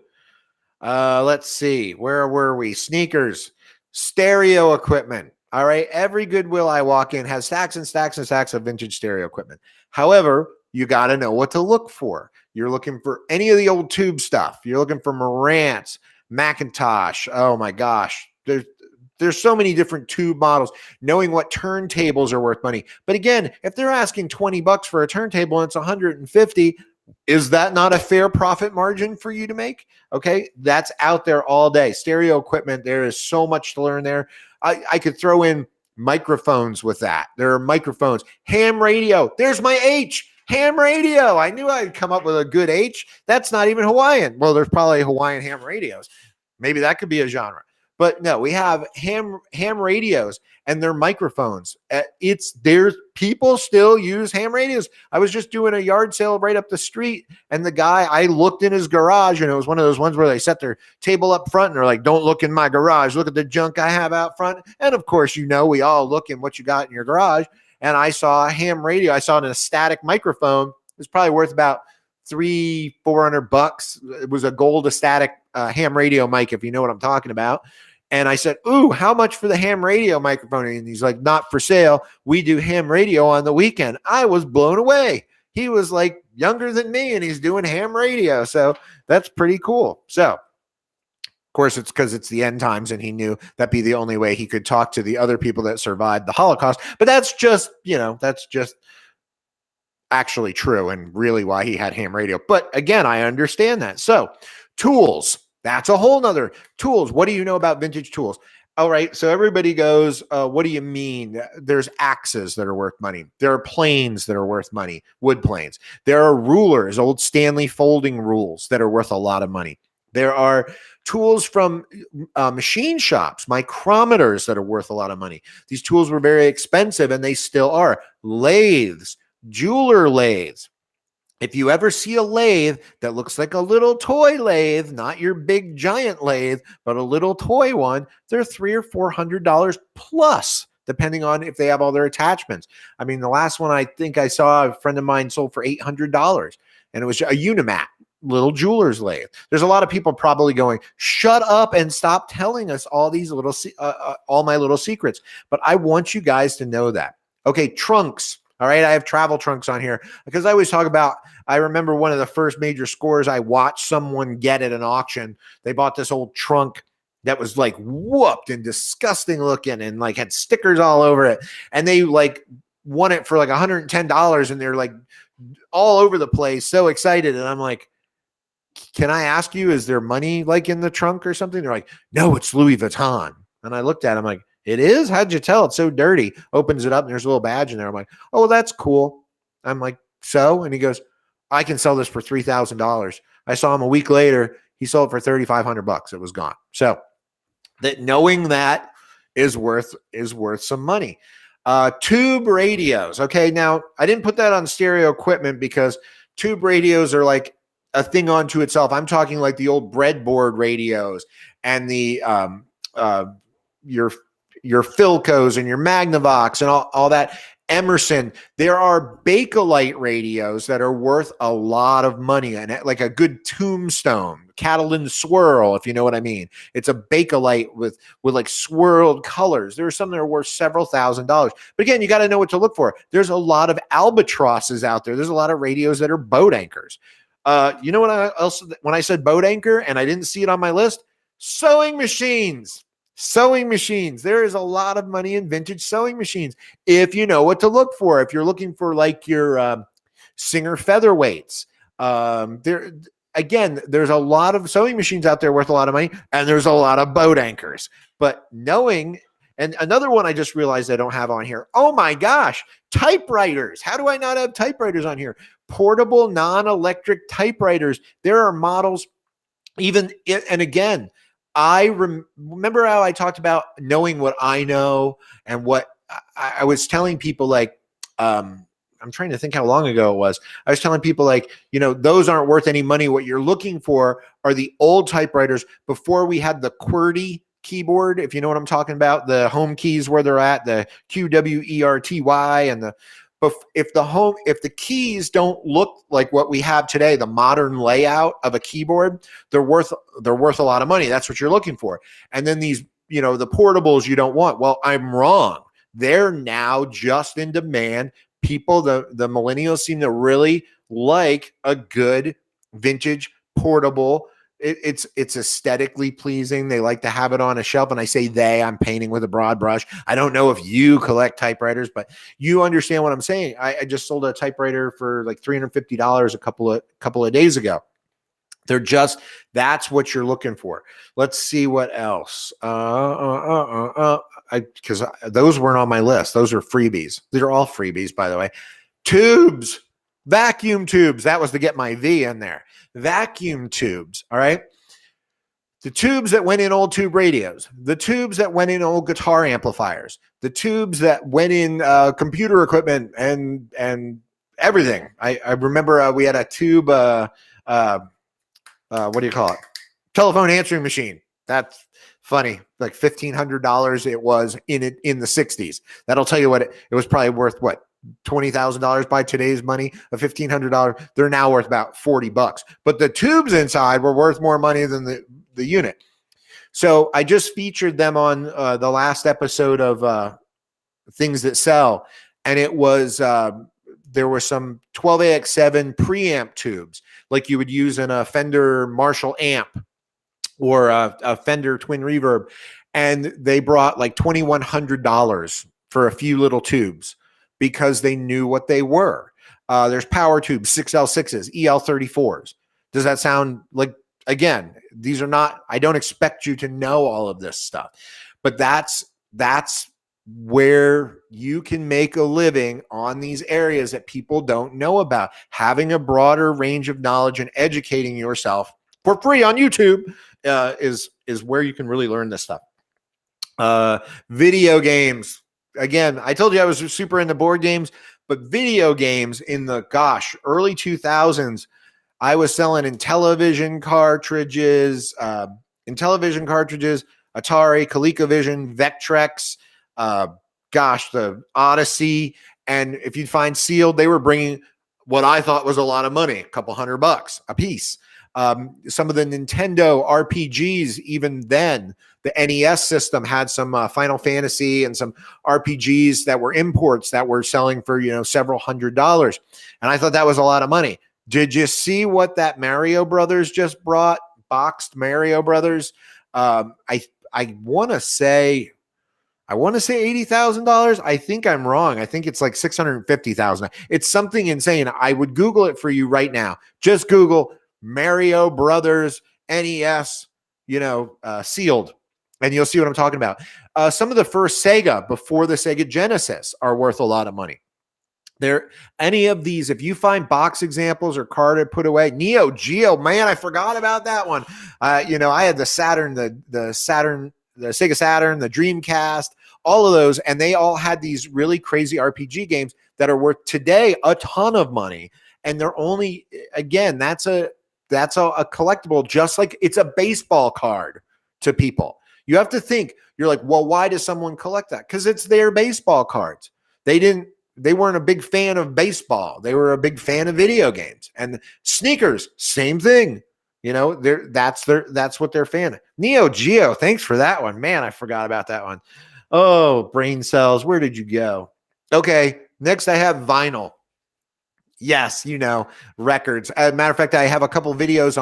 Let's see. Where were we? Sneakers, stereo equipment. All right. Every Goodwill I walk in has stacks and stacks and stacks of vintage stereo equipment. However, you got to know what to look for. You're looking for any of the old tube stuff. You're looking for Marantz, Macintosh. Oh my gosh. There's so many different tube models. Knowing what turntables are worth money. But again, if they're asking $20 for a turntable and it's 150, is that not a fair profit margin for you to make? Okay, that's out there all day. Stereo equipment, there is so much to learn there. I could throw in microphones with that. There are microphones. Ham radio. There's my H. Ham radio. I knew I'd come up with a good H. That's not even Hawaiian. Well, there's probably Hawaiian ham radios. Maybe that could be a genre. But no, we have ham radios and their microphones. There's people still use ham radios. I was just doing a yard sale right up the street, and the guy, I looked in his garage, and it was one of those ones where they set their table up front and they're like, "Don't look in my garage. Look at the junk I have out front." And of course, we all look in what you got in your garage. And I saw a ham radio. I saw it in a static microphone. It's probably worth about $300-400. It was a gold static ham radio mic, if you know what I'm talking about. And I said, "Ooh, how much for the ham radio microphone?" And he's like, "Not for sale. We do ham radio on the weekend." I was blown away. He was like younger than me, and he's doing ham radio. So that's pretty cool. So, of course, it's because it's the end times, and he knew that'd be the only way he could talk to the other people that survived the Holocaust. But that's just actually true and really why he had ham radio. But again, I understand that. So tools, that's a whole nother tools. What do you know about vintage tools? All right. So everybody goes, what do you mean? There's axes that are worth money. There are planes that are worth money, wood planes. There are rulers, old Stanley folding rules that are worth a lot of money. There are tools from machine shops, micrometers that are worth a lot of money. These tools were very expensive and they still are. Lathes, jeweler lathes. If you ever see a lathe that looks like a little toy lathe, not your big giant lathe, but a little toy one, they're $300 or $400 plus, depending on if they have all their attachments. I mean, the last one I think I saw a friend of mine sold for $800, and it was a Unimat little jeweler's lathe. There's a lot of people probably going, shut up and stop telling us all these little, all my little secrets. But I want you guys to know that. Okay, trunks. All right, I have travel trunks on here because I always talk about, I remember one of the first major scores I watched someone get at an auction. They bought this old trunk that was like whooped and disgusting looking and like had stickers all over it. And they like won it for like $110 and they're like all over the place, so excited. And I'm like, can I ask you, is there money like in the trunk or something? They're like, no, it's Louis Vuitton. And I looked at him like, it is? How'd you tell? It's so dirty. Opens it up and there's a little badge in there. I'm like, oh, well, that's cool. I'm like, so? And he goes, I can sell this for $3,000. I saw him a week later. He sold it for $3,500. It was gone. So that knowing that is worth some money. Tube radios. Okay. Now I didn't put that on stereo equipment because tube radios are like a thing unto itself. I'm talking like the old breadboard radios and the, your Philcos and your Magnavox and all that. Emerson, there are Bakelite radios that are worth a lot of money and like a good tombstone, Catalan swirl, if you know what I mean. It's a Bakelite with like swirled colors. There are some that are worth several $1,000s. But again, you got to know what to look for. There's a lot of albatrosses out there. There's a lot of radios that are boat anchors. You know what else, when I said boat anchor and I didn't see it on my list? Sewing machines. Sewing machines. There is a lot of money in vintage sewing machines if you know what to look for. If you're looking for like your Singer featherweights, there's a lot of sewing machines out there worth a lot of money, and there's a lot of boat anchors. But knowing, and another one I just realized I don't have on here. Oh my gosh, typewriters. How do I not have typewriters on here? Portable non-electric typewriters. There are models even, and again, I remember how I talked about knowing what I know and what I was telling people, like, I'm trying to think how long ago it was. I was telling people like, you know, those aren't worth any money. What you're looking for are the old typewriters before we had the QWERTY keyboard. If you know what I'm talking about, the home keys where they're at, the QWERTY and if the keys don't look like what we have today, the modern layout of a keyboard, they're worth a lot of money. That's what you're looking for. And then these, you know, the portables you don't want. Well, I'm wrong. They're now just in demand. People, the millennials seem to really like a good vintage portable. It's aesthetically pleasing. They like to have it on a shelf. And I say I'm painting with a broad brush. I don't know if you collect typewriters, but you understand what I'm saying. I just sold a typewriter for like $350 a couple of days ago. That's what you're looking for. Let's see what else. Because those weren't on my list. Those are freebies. These are all freebies, by the way. Tubes, vacuum tubes. That was to get my V in there. Vacuum tubes. All right. The tubes that went in old tube radios, the tubes that went in old guitar amplifiers, the tubes that went in computer equipment and everything. I remember we had a tube, what do you call it? Telephone answering machine. That's funny. Like $1,500 it was in the 60s. That'll tell you what it was probably worth, what, $20,000 by today's money, a $1,500. They're now worth about $40. But the tubes inside were worth more money than the unit. So I just featured them on the last episode of Things That Sell. And it was, there were some 12AX7 preamp tubes like you would use in a Fender Marshall amp or a Fender Twin Reverb. And they brought like $2,100 for a few little tubes because they knew what they were. There's power tubes, 6L6s, EL34s. Does that sound like, again, these are not, I don't expect you to know all of this stuff, but that's where you can make a living on these areas that people don't know about. Having a broader range of knowledge and educating yourself for free on YouTube is where you can really learn this stuff. Video games. Again, I told you I was super into board games, but video games in the, early 2000s, I was selling Intellivision cartridges, Atari, ColecoVision, Vectrex, the Odyssey. And if you'd find sealed, they were bringing what I thought was a lot of money, a couple $100 a piece. Some of the Nintendo RPGs, even then, the NES system had some Final Fantasy and some RPGs that were imports that were selling for, several $100s. And I thought that was a lot of money. Did you see what that Mario Brothers just brought? Boxed Mario Brothers. I want to say $80,000. I think I'm wrong. I think it's like $650,000. It's something insane. I would Google it for you right now. Just Google Mario Brothers NES, sealed, and you'll see what I'm talking about. Some of the first Sega before the Sega Genesis are worth a lot of money. Any of these, if you find box examples or carded put away, Neo Geo, man, I forgot about that one. I had the Saturn, the Sega Saturn, the Dreamcast, all of those, and they all had these really crazy RPG games that are worth today a ton of money. And they're only, again, that's a collectible, just like it's a baseball card to people. You have to think, you're like, well, why does someone collect that? Because it's their baseball cards. They weren't a big fan of baseball. They were a big fan of video games. And sneakers, same thing. That's what they're fan of. Neo Geo, thanks for that one. Man, I forgot about that one. Oh, brain cells, where did you go? Okay, next I have vinyl. Yes, records. As a matter of fact, I have a couple videos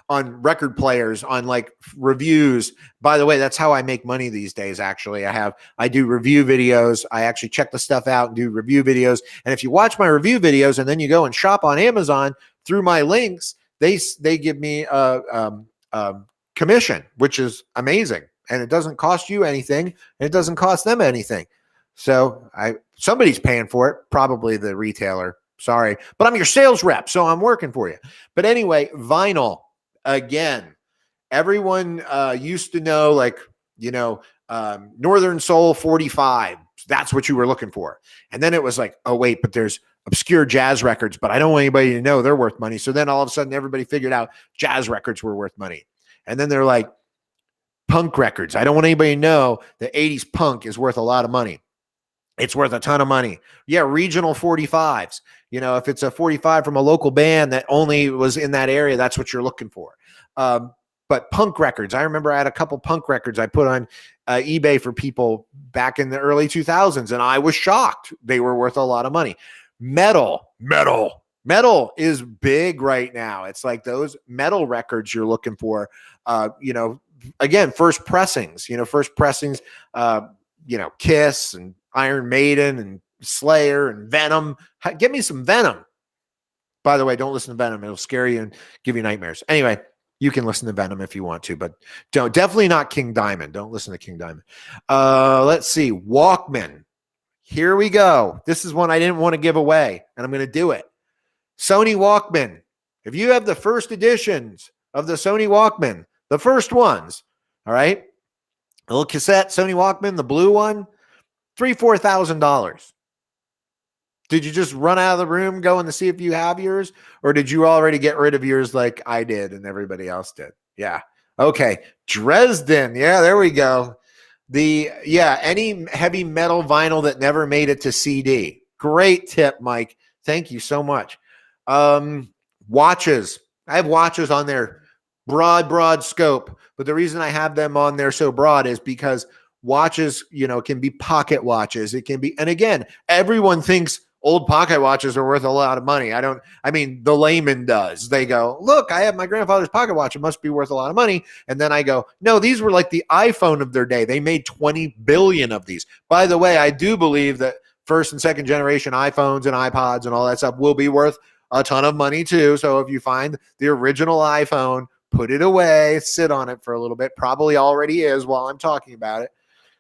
on record players, on like reviews. By the way, that's how I make money these days. Actually, I do review videos. I actually check the stuff out and do review videos. And if you watch my review videos and then you go and shop on Amazon through my links, they give me a commission, which is amazing. And it doesn't cost you anything, and it doesn't cost them anything. So somebody's paying for it, probably the retailer. Sorry, but I'm your sales rep, so I'm working for you. But anyway, vinyl, again, everyone used to know, like, Northern Soul 45. That's what you were looking for. And then it was like, oh, wait, but there's obscure jazz records, but I don't want anybody to know they're worth money. So then all of a sudden, everybody figured out jazz records were worth money. And then they're like, punk records. I don't want anybody to know that 80s punk is worth a lot of money. It's worth a ton of money. Yeah, regional 45s. If it's a 45 from a local band that only was in that area, that's what you're looking for. But punk records, I remember I had a couple punk records I put on eBay for people back in the early 2000s, and I was shocked. They were worth a lot of money. Metal is big right now. It's like those metal records you're looking for. Again, first pressings. Kiss and Iron Maiden and Slayer and Venom. Give me some Venom. By the way, don't listen to Venom. It'll scare you and give you nightmares. Anyway, you can listen to Venom if you want to, but definitely not King Diamond. Don't listen to King Diamond. Let's see. Walkman. Here we go. This is one I didn't want to give away, and I'm going to do it. Sony Walkman. If you have the first editions of the Sony Walkman, the first ones, all right, a little cassette Sony Walkman, the blue one, $3,000-$4,000. Did you just run out of the room going to see if you have yours, or did you already get rid of yours like I did and everybody else did? Yeah. Okay. Dresden. Yeah, there we go. Any heavy metal vinyl that never made it to CD. Great tip, Mike. Thank you so much. Watches. I have watches on there, broad scope, but the reason I have them on there so broad is because watches, can be pocket watches. It can be, and again, everyone thinks old pocket watches are worth a lot of money. The layman does. They go, look, I have my grandfather's pocket watch. It must be worth a lot of money. And then I go, no, these were like the iPhone of their day. They made 20 billion of these. By the way, I do believe that first and second generation iPhones and iPods and all that stuff will be worth a ton of money too. So if you find the original iPhone, put it away, sit on it for a little bit. Probably already is while I'm talking about it.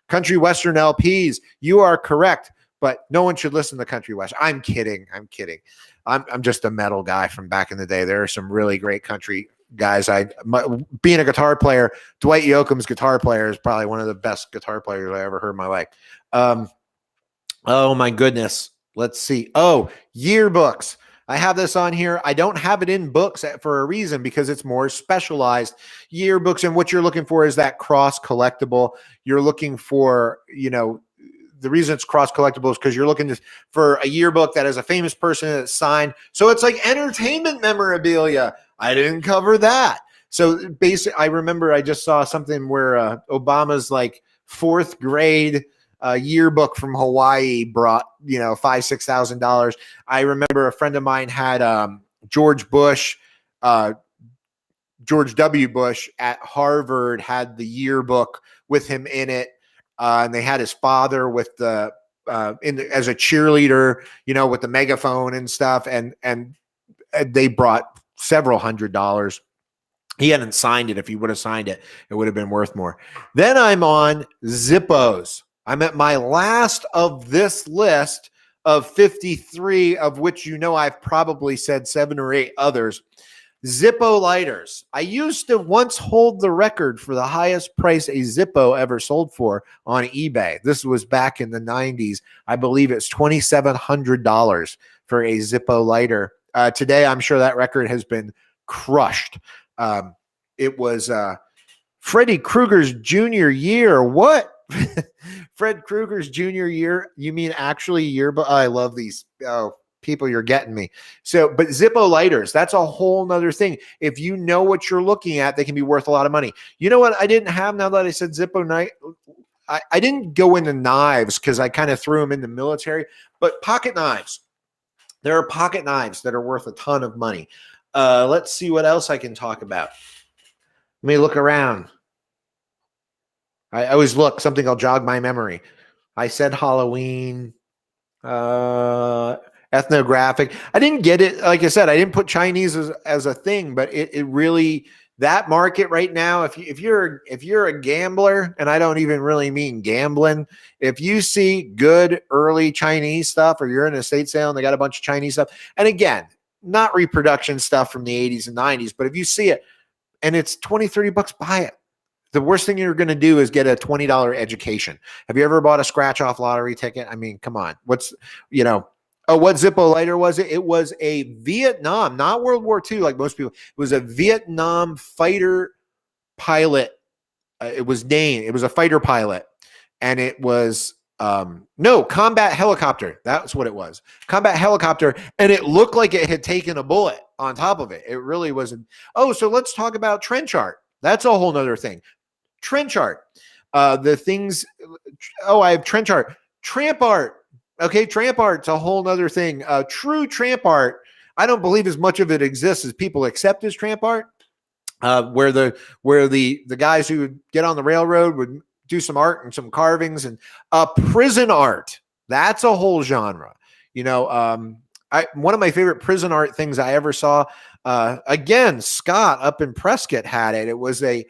Country Western LPs, you are correct, but no one should listen to Country Western. I'm kidding. I'm just a metal guy from back in the day. There are some really great country guys. Being a guitar player, Dwight Yoakam's guitar player is probably one of the best guitar players I ever heard in my life. Oh my goodness. Let's see. Oh, yearbooks. I have this on here. I don't have it in books for a reason, because it's more specialized. Yearbooks, and what you're looking for is that cross collectible. You're looking for, the reason it's cross collectible is because you're looking for a yearbook that has a famous person that's signed. So it's like entertainment memorabilia. I didn't cover that. So basically, I remember I just saw something where Obama's like fourth grade yearbook from Hawaii brought, $5,000-$6,000. I remember a friend of mine had George W. Bush at Harvard had the yearbook with him in it. And they had his father with as a cheerleader, with the megaphone and stuff. And they brought several $100s. He hadn't signed it. If he would have signed it, it would have been worth more. Then I'm on Zippos. I'm at my last of this list of 53, of which I've probably said 7 or 8 others. Zippo lighters. I used to once hold the record for the highest price a Zippo ever sold for on eBay. This was back in the 90s. I believe it's $2,700 for a Zippo lighter. Today, I'm sure that record has been crushed. It was Freddy Krueger's junior year. What? Fred Krueger's junior year? You mean actually yearbook? I love these. Oh, people, you're getting me. So, but Zippo lighters, that's a whole nother thing. If you know what you're looking at, they can be worth a lot of money. You know what I didn't have, now that I said Zippo knife? I didn't go into knives because I kind of threw them in the military, but pocket knives. There are pocket knives that are worth a ton of money. Let's see what else I can talk about. Let me look around. I always look, something will jog my memory. I said Halloween, ethnographic. I didn't get it. Like I said, I didn't put Chinese as a thing, but it really, that market right now, if you're a gambler, and I don't even really mean gambling, if you see good early Chinese stuff, or you're in an estate sale and they got a bunch of Chinese stuff, and again, not reproduction stuff from the 80s and 90s, but if you see it and it's $20-$30, buy it. The worst thing you're going to do is get a $20 education. Have you ever bought a scratch off lottery ticket? I mean, come on. What Zippo lighter was it? It was a Vietnam, not World War II like most people. It was a Vietnam fighter pilot. It was a fighter pilot. And it was, combat helicopter. That's what it was. Combat helicopter. And it looked like it had taken a bullet on top of it. It really wasn't. Oh, so let's talk about trench art. That's a whole nother thing. Trench art. The things. Oh, I have trench art. Tramp art. Okay, tramp art's a whole nother thing. True tramp art, I don't believe as much of it exists as people accept as tramp art. Where the guys who would get on the railroad would do some art and some carvings, and prison art. That's a whole genre. One of my favorite prison art things I ever saw. Again, Scott up in Prescott had it. It was a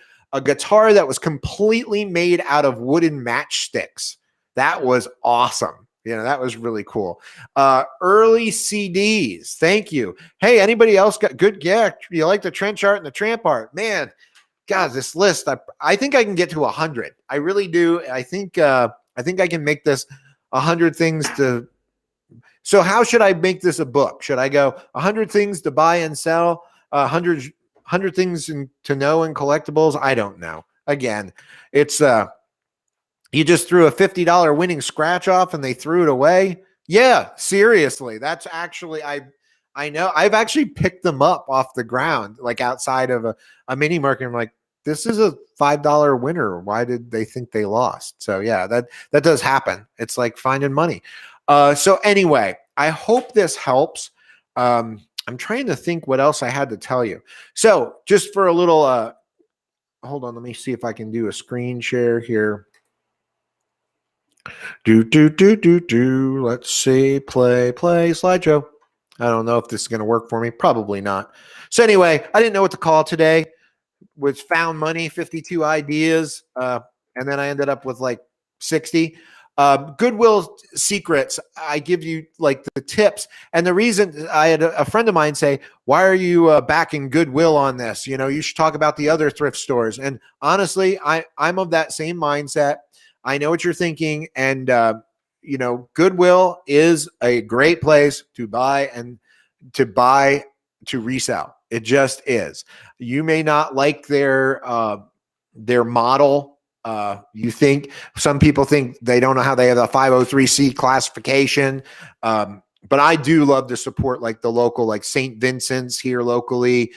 guitar that was completely made out of wooden matchsticks. That was awesome. That was really cool. Early CDs. Thank you. Hey, anybody else got good? Yeah, you like the trench art and the tramp art? Man, God, this list, I think I can get to 100. I really do. I think I can make this 100 things to. So how should I make this a book? Should I go 100 things to buy and sell, 100 things to know in collectibles? I don't know. Again, it's you just threw a $50 winning scratch off and they threw it away. Yeah, seriously. That's actually, I know I've actually picked them up off the ground, like outside of a mini market. I'm like, this is a $5 winner. Why did they think they lost? So yeah, that does happen. It's like finding money. So anyway, I hope this helps. I'm trying to think what else I had to tell you. So just for a little, hold on, let me see if I can do a screen share here. Let's see. Play slideshow. I don't know if this is going to work for me. Probably not. So anyway, I didn't know what to call today. Was found money, 52 ideas. And then I ended up with like 60. Goodwill secrets. I give you like the tips. And the reason I had a friend of mine say, why are you backing Goodwill on this? You know, you should talk about the other thrift stores. And honestly, I'm of that same mindset. I know what you're thinking. And, you know, Goodwill is a great place to buy and to resell. It just is. You may not like their model. You think some people think they don't know how they have a 503C classification. But I do love to support like the local, like St. Vincent's here locally.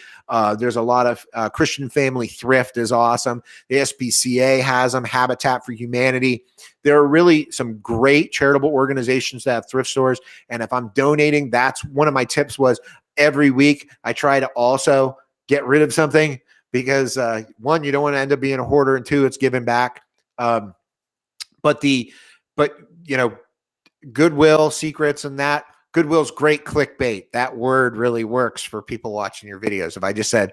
There's a lot of Christian Family Thrift is awesome. The SPCA has them, Habitat for Humanity. There are really some great charitable organizations that have thrift stores. And if I'm donating, that's one of my tips was every week I try to also get rid of something because one, you don't want to end up being a hoarder, and two, it's giving back. But you know, Goodwill secrets and that Goodwill's great clickbait. That word really works for people watching your videos. If I just said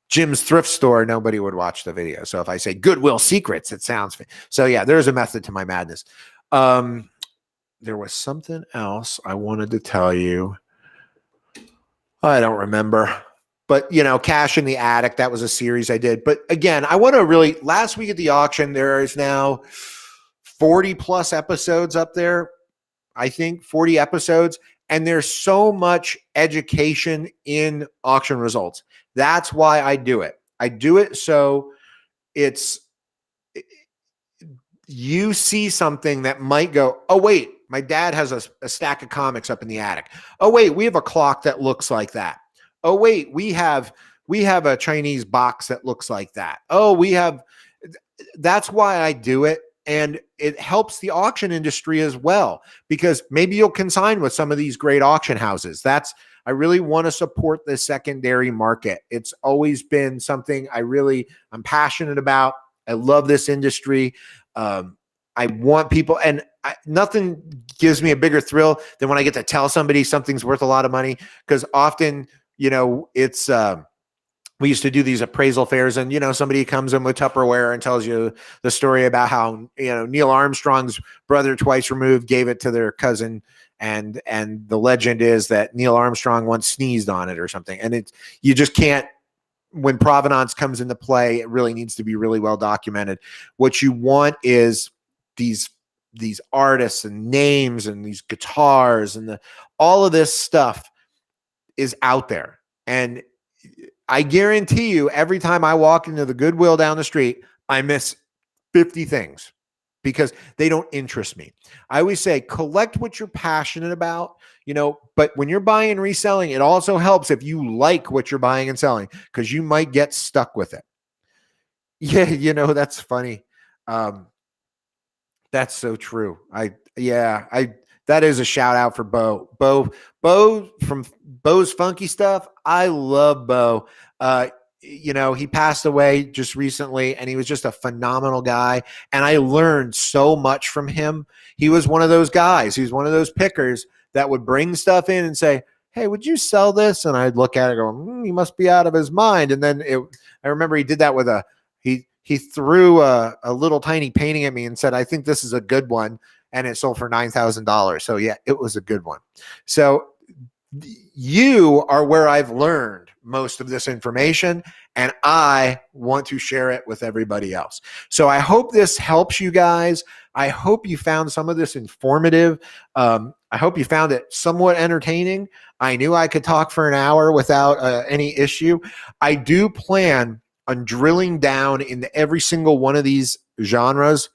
Jim's thrift store, nobody would watch the video. So if I say Goodwill secrets, it sounds so. Yeah, there's a method to my madness. There was something else I wanted to tell you. I don't remember. But, you know, Cash in the Attic, that was a series I did. But again, I want to really, last week at the auction, there is now 40 plus episodes up there. I think 40 episodes. And there's so much education in auction results. That's why I do it. I do it so you see something that might go, oh, wait, my dad has a stack of comics up in the attic. Oh, wait, we have a clock that looks like that. Oh, wait, we have a Chinese box that looks like that. Oh, that's why I do it. And it helps the auction industry as well, because maybe you'll consign with some of these great auction houses. I really want to support the secondary market. It's always been something I'm passionate about. I love this industry. I want people, and nothing gives me a bigger thrill than when I get to tell somebody something's worth a lot of money, because often, you know, it's, we used to do these appraisal fairs, and, you know, somebody comes in with Tupperware and tells you the story about how, you know, Neil Armstrong's brother twice removed gave it to their cousin. And the legend is that Neil Armstrong once sneezed on it or something. And you just can't, when provenance comes into play, it really needs to be really well documented. What you want is these artists and names and these guitars and all of this stuff is out there. And I guarantee you, every time I walk into the Goodwill down the street, I miss 50 things because they don't interest me. I always say, collect what you're passionate about, you know, but when you're buying and reselling, it also helps if you like what you're buying and selling, because you might get stuck with it. Yeah, you know, that's funny. That's so true. That is a shout out for Bo. Bo from Bo's Funky Stuff. I love Bo. You know, he passed away just recently, and he was just a phenomenal guy. And I learned so much from him. He was one of those guys. He was one of those pickers that would bring stuff in and say, hey, would you sell this? And I'd look at it and go, he must be out of his mind. And then I remember he did that with he threw a little tiny painting at me and said, I think this is a good one. And it sold for $9,000. So yeah, it was a good one. So you are where I've learned most of this information, and I want to share it with everybody else. So I hope this helps you guys. I hope you found some of this informative. I hope you found it somewhat entertaining. I knew I could talk for an hour without any issue. I do plan on drilling down into every single one of these genres.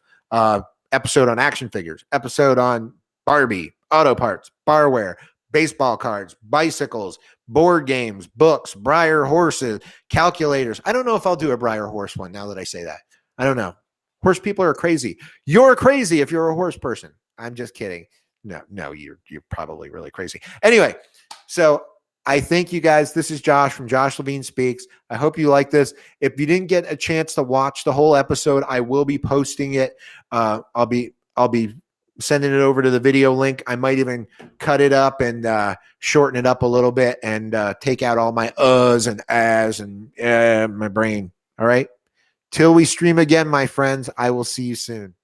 Episode on action figures, episode on Barbie, auto parts, barware, baseball cards, bicycles, board games, books, Breyer horses, calculators. I don't know if I'll do a Breyer horse one now that I say that. I don't know. Horse people are crazy. You're crazy if you're a horse person. I'm just kidding. No, you're probably really crazy. Anyway, so I thank you guys. This is Josh from Josh Levine Speaks. I hope you like this. If you didn't get a chance to watch the whole episode, I will be posting it. I'll be sending it over to the video link. I might even cut it up and shorten it up a little bit and take out all my uhs and ahs and my brain. All right. Till we stream again, my friends, I will see you soon.